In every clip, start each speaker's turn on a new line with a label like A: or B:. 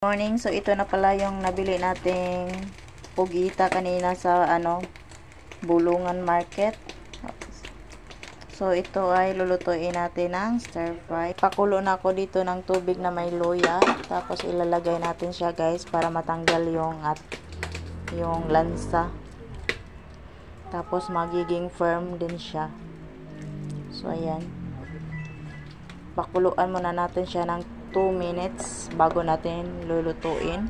A: Morning, so ito na pala yung nabili nating pugita kanina sa Bulungan Market. So ito ay lulutuin natin ng stir fry. Pakulo na ako dito ng tubig na may luya, tapos ilalagay natin siya guys para matanggal yung lansa. Tapos magiging firm din siya. So ayan. Pakuluan muna natin siya ng 2 minutes bago natin lulutuin.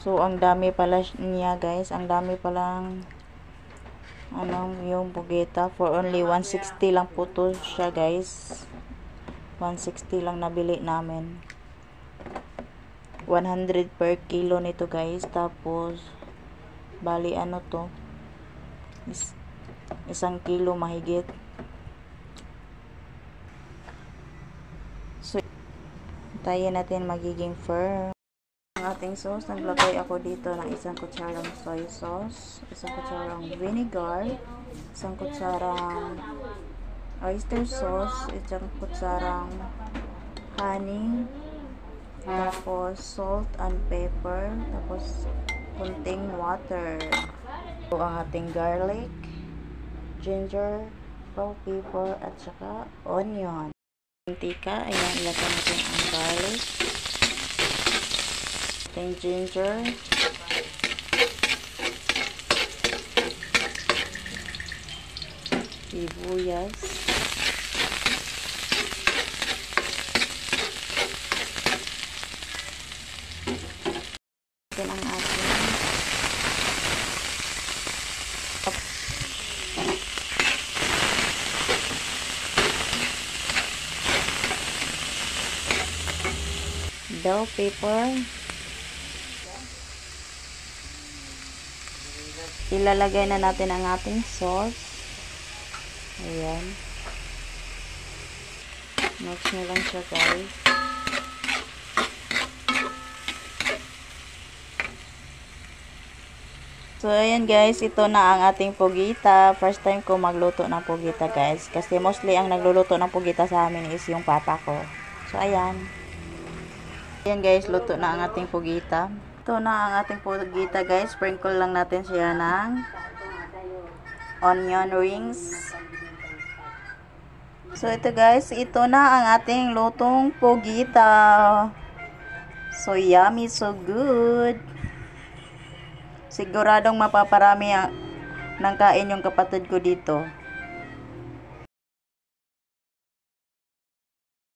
A: So ang dami pala niya guys, ang dami palang yung bugeta. For only 160 lang po to siya guys. 160 lang nabili namin. 100 per kilo nito guys. Tapos bali to, 1 kilo mahigit. So tayo natin magiging firm ang ating sauce. Naglagay ako dito ng 1 kutsarang soy sauce, 1 kutsarang vinegar, 1 kutsarang oyster sauce, 1 kutsarang honey, tapos salt and pepper, tapos kunting water. So, ang ating garlic, ginger, bell pepper, at saka onion. Mantika, ayan, ilagay natin ang garlic, ating ginger, sibuyas, atin ang ating bell pepper. Ilalagay na natin ang ating sauce. Ayan. Mix nyo lang siya guys. So ayan guys, ito na ang ating pugita. First time ko magluto ng pugita guys. Kasi mostly ang nagluluto ng pugita sa amin is yung papa ko. So ayan. Ayan guys, luto na ang ating pugita. Ito na ang ating pugita guys. Sprinkle lang natin siya ng onion rings. So ito guys, ito na ang ating lutong pugita. So yummy, so good. Siguradong mapaparami ng kain yung kapatid ko dito.